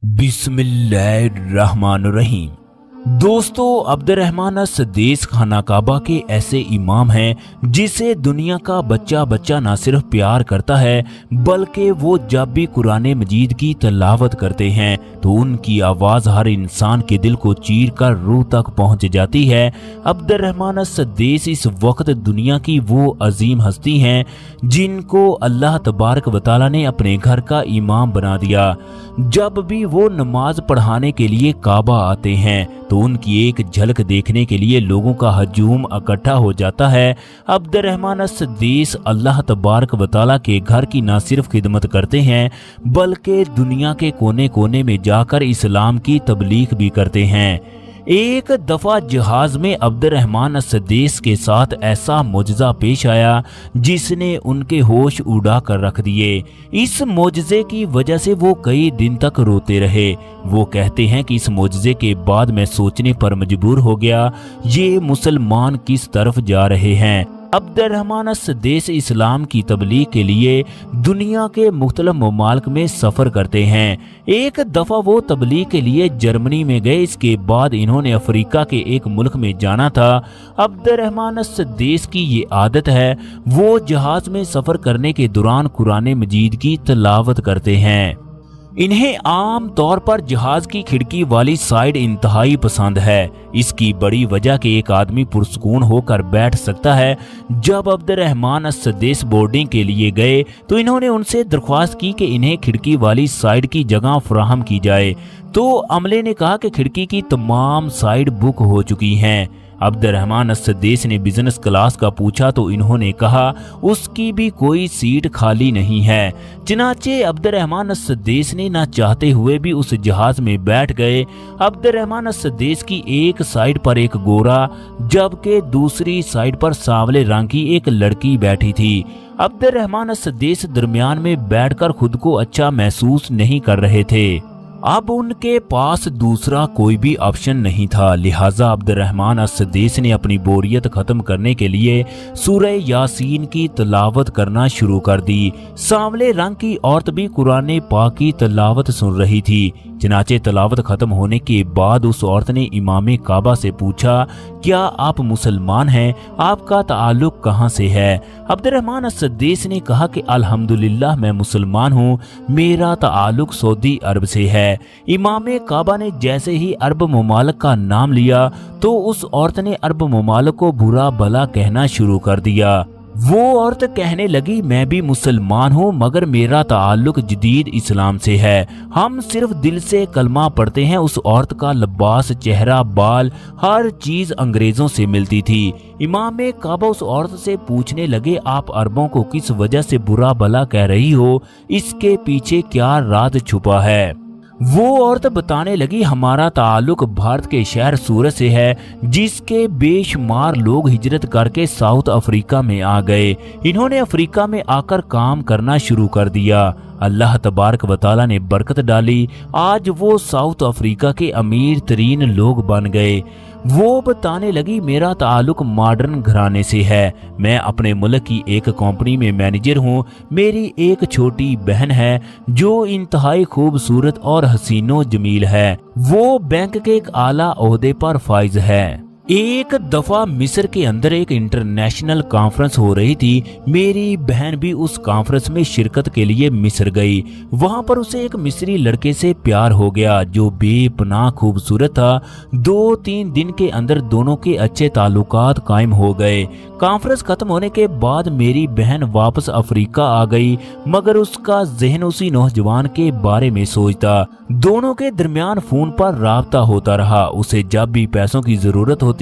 बिस्मिल्लाहिर्रहमानिर्रहीम। दोस्तों, अब्दुर्रहमान अस्सदीस खाना काबा के ऐसे इमाम हैं जिसे दुनिया का बच्चा बच्चा न सिर्फ प्यार करता है बल्कि वो जब भी कुरान मजीद की तलावत करते हैं तो उनकी आवाज़ हर इंसान के दिल को चीर कर रूह तक पहुंच जाती है। अब्दुर्रहमान अस्सदीस इस वक्त दुनिया की वो अजीम हस्ती हैं जिनको अल्लाह तबारक व तआला ने अपने घर का इमाम बना दिया। जब भी वो नमाज पढ़ाने के लिए काबा आते हैं तो उनकी एक झलक देखने के लिए लोगों का हजूम इकट्ठा हो जाता है। अब्दुर्रहमान अस्सदीस अल्लाह तबारक व तआला के घर की न सिर्फ खिदमत करते हैं बल्कि दुनिया के कोने कोने में जाकर इस्लाम की तबलीग भी करते हैं। एक दफा जहाज में अब्दुर्रहमान अस्सदीस के साथ ऐसा मुजजा पेश आया जिसने उनके होश उड़ा कर रख दिए। इस मुजजे की वजह से वो कई दिन तक रोते रहे। वो कहते हैं कि इस मुजजे के बाद मैं सोचने पर मजबूर हो गया, ये मुसलमान किस तरफ जा रहे हैं। अब्दुर्रहमान अस्सदीस इस्लाम की तबलीग के लिए दुनिया के मुख्तलिफ ममालिक में सफ़र करते हैं। एक दफ़ा वो तबलीग के लिए जर्मनी में गए। इसके बाद इन्होंने अफ्रीका के एक मुल्क में जाना था। अब्दुर्रहमान अस्सदीस की ये आदत है, वो जहाज में सफ़र करने के दौरान कुरान मजीद की तलावत करते हैं। इन्हें आम तौर पर जहाज की खिड़की वाली साइड इंतहाई पसंद है। इसकी बड़ी वजह कि एक आदमी पुरसकून होकर बैठ सकता है। जब अब्दुर्रहमान अस्सदीस बोर्डिंग के लिए गए तो इन्होंने उनसे दरख्वास्त की कि इन्हें खिड़की वाली साइड की जगह फराहम की जाए, तो अमले ने कहा कि खिड़की की तमाम साइड बुक हो चुकी हैं। अब्दुर्रहमान अस्सदीस ने बिजनेस क्लास का पूछा तो इन्होंने कहा उसकी भी कोई सीट खाली नहीं है। चनाचे अब्दुर्रहमान अस्सदीस ने ना चाहते हुए भी उस जहाज में बैठ गए। अब्दुर्रहमान अस्सदीस की एक साइड पर एक गोरा जबकि दूसरी साइड पर सांवले रंग की एक लड़की बैठी थी। अब्दुर्रहमान अस्सदीस दरमियान में बैठकर खुद को अच्छा महसूस नहीं कर रहे थे। अब उनके पास दूसरा कोई भी ऑप्शन नहीं था, लिहाजा अब्दुर्रहमान अस्सदीस ने अपनी बोरियत खत्म करने के लिए सूरह यासीन की तलावत करना शुरू कर दी। सांवले रंग की औरत भी कुरान पाक की तलावत सुन रही थी। चनाचे तलावत खत्म होने के बाद उस औरत ने इमाम काबा से पूछा, क्या आप मुसलमान हैं? आपका ताल्लुक कहाँ से है? अब्दुर्रहमान अस्सदीस ने कहा कि अल्हम्दुलिल्लाह मैं मुसलमान हूँ, मेरा ताल्लुक सऊदी अरब से है। इमाम काबा ने जैसे ही अरब ममालिक का नाम लिया तो उस औरत ने अरब ममालिक को बुरा भला कहना शुरू कर दिया। वो औरत कहने लगी, मैं भी मुसलमान हूँ मगर मेरा ताल्लुक जदीद इस्लाम से है, हम सिर्फ दिल से कलमा पढ़ते हैं। उस औरत का लिबास, चेहरा, बाल, हर चीज अंग्रेजों से मिलती थी। इमाम काबा उस औरत से पूछने लगे, आप अरबों को किस वजह से बुरा भला कह रही हो? इसके पीछे क्या राज छुपा है? वो औरत बताने लगी, हमारा ताल्लुक भारत के शहर सूरत से है जिसके बेशुमार लोग हिजरत करके साउथ अफ्रीका में आ गए। इन्होंने अफ्रीका में आकर काम करना शुरू कर दिया। अल्लाह तबारक व तआला ने बरकत डाली, आज वो साउथ अफ्रीका के अमीर तरीन लोग बन गए। वो बताने लगी, मेरा ताल्लुक मॉडर्न घराने से है, मैं अपने मुल्क की एक कंपनी में मैनेजर हूँ। मेरी एक छोटी बहन है जो इंतहाई खूबसूरत और हसीनो जमील है। वो बैंक के एक आला ओहदे पर फाइज है। एक दफा मिस्र के अंदर एक इंटरनेशनल कॉन्फ्रेंस हो रही थी। मेरी बहन भी उस कॉन्फ्रेंस में शिरकत के लिए मिस्र गई। वहां पर उसे एक मिस्री लड़के से प्यार हो गया जो बेपनाह खूबसूरत था। 2-3 दिन के अंदर दोनों के अच्छे ताल्लुकात कायम हो गए। कॉन्फ्रेंस खत्म होने के बाद मेरी बहन वापस अफ्रीका आ गई मगर उसका जहन उसी नौजवान के बारे में सोचता। दोनों के दरमियान फोन पर राब्ता होता रहा। उसे जब भी पैसों की जरूरत होती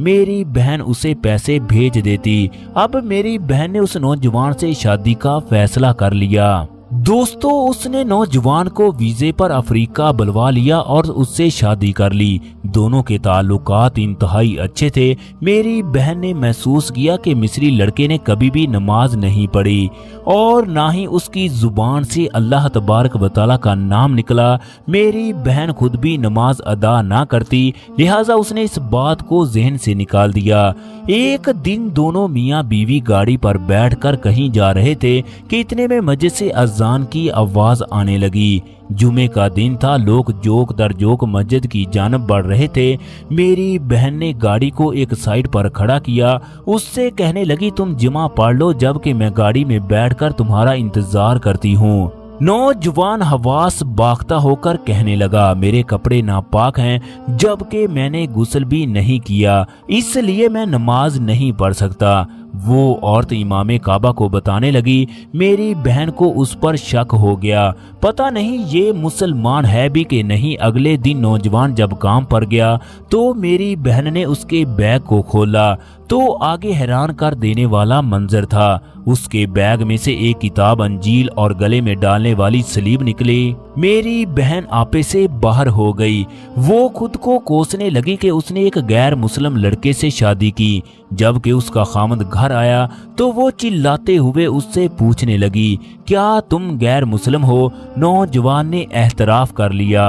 मेरी बहन उसे पैसे भेज देती। अब मेरी बहन ने उस नौजवान से शादी का फैसला कर लिया। दोस्तों, उसने नौजवान को वीजे पर अफ्रीका बुलवा लिया और उससे शादी कर ली। दोनों के ताल्लुकात इंतहाई अच्छे थे। मेरी बहन ने महसूस किया कि मिस्री लड़के ने कभी भी नमाज नहीं पढ़ी और ना ही उसकी जुबान से अल्लाह तबारक व तआला का नाम निकला। मेरी बहन खुद भी नमाज अदा ना करती, लिहाजा उसने इस बात को जहन से निकाल दिया। एक दिन दोनों मियाँ बीवी गाड़ी पर बैठकर कहीं जा रहे थे कि इतने में मस्जिद से अजान की आवाज आने लगी। जुमे का दिन था, लोग जोक दर जोक मस्जिद की जानब बढ़ रहे थे। मेरी बहन ने गाड़ी को एक साइड पर खड़ा किया, उससे कहने लगी तुम जुमा पढ़ लो, जबकि मैं गाड़ी में बैठकर तुम्हारा इंतजार करती हूँ। नौजवान हवास बाख्ता होकर कहने लगा मेरे कपड़े नापाक हैं, जबकि मैंने गुस्ल भी नहीं किया, इसलिए मैं नमाज नहीं पढ़ सकता। वो औरत इमाम काबा को बताने लगी। मेरी बहन को उस पर शक हो गया, पता नहीं ये मुसलमान है भी कि नहीं। अगले दिन नौजवान जब काम पर गया तो मेरी बहन ने उसके बैग को खोला तो आगे हैरान कर देने वाला मंजर था। उसके बैग में से एक किताब, अंजील और गले में डालने वाली सलीब निकली। मेरी बहन आपे से बाहर हो गई। वो खुद को कोसने लगी कि उसने एक गैर मुस्लिम लड़के से शादी की। जबकि उसका खामद घर आया तो वो चिल्लाते हुए उससे पूछने लगी क्या तुम गैर मुस्लिम हो। नौजवान ने एहतराफ कर लिया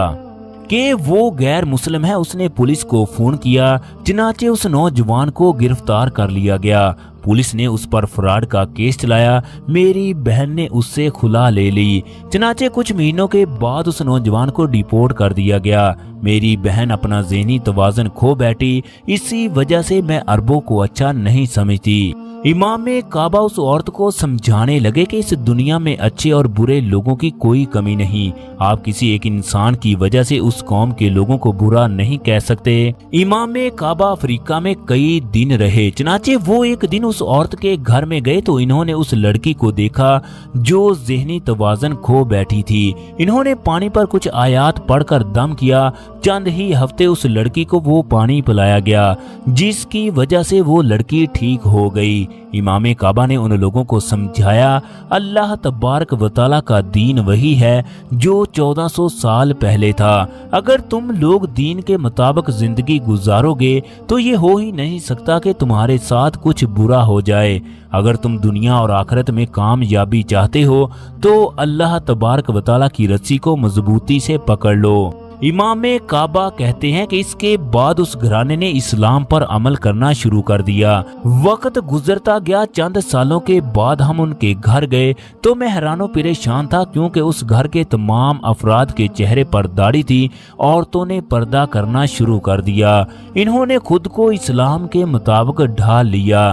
कि वो गैर मुस्लिम है। उसने पुलिस को फोन किया, चनाचे उस नौजवान को गिरफ्तार कर लिया गया। पुलिस ने उस पर फ्रॉड का केस चलाया। मेरी बहन ने उससे खुला ले ली। चनाचे कुछ महीनों के बाद उस नौजवान को डिपोर्ट कर दिया गया। मेरी बहन अपना ज़हनी तवाज़ुन खो बैठी। इसी वजह से मैं अरबों को अच्छा नहीं समझती। इमाम काबा उस औरत को समझाने लगे कि इस दुनिया में अच्छे और बुरे लोगों की कोई कमी नहीं। आप किसी एक इंसान की वजह से उस कौम के लोगों को बुरा नहीं कह सकते। इमाम काबा अफ्रीका में कई दिन रहे। चनाचे वो एक दिन उस औरत के घर में गए तो इन्होंने उस लड़की को देखा जो ज़हनी तवाज़ुन खो बैठी थी। इन्होंने पानी पर कुछ आयात पढ़कर दम किया। चंद ही हफ्ते उस लड़की को वो पानी पिलाया गया, जिसकी वजह से वो लड़की ठीक हो गई। इमाम काबा ने उन लोगों को समझाया अल्लाह तबारक व तआला का दीन वही है जो 1400 साल पहले था। अगर तुम लोग दीन के मुताबिक जिंदगी गुजारोगे तो ये हो ही नहीं सकता कि तुम्हारे साथ कुछ बुरा हो जाए। अगर तुम दुनिया और आखिरत में कामयाबी चाहते हो तो अल्लाह तबारक व तआला की रस्सी को मजबूती से पकड़ लो। इमाम काबा कहते हैं कि इसके बाद उस घराने ने इस्लाम पर अमल करना शुरू कर दिया। वक्त गुजरता गया। चंद सालों के बाद हम उनके घर गए तो मैं हैरानो परेशान था, क्योंकि उस घर के तमाम अफराद के चेहरे पर दाढ़ी थी। औरतों ने पर्दा करना शुरू कर दिया। इन्होंने खुद को इस्लाम के मुताबिक ढाल लिया।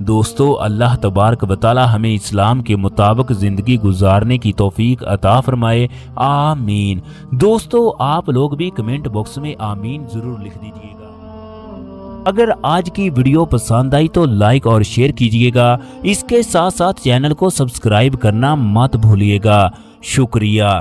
दोस्तों, अल्लाह तबारक व तआला हमें इस्लाम के मुताबिक जिंदगी गुजारने की तौफीक अता फरमाए। आमीन। दोस्तों, आप लोग भी कमेंट बॉक्स में आमीन जरूर लिख दीजिएगा। अगर आज की वीडियो पसंद आई तो लाइक और शेयर कीजिएगा। इसके साथ साथ चैनल को सब्सक्राइब करना मत भूलिएगा। शुक्रिया।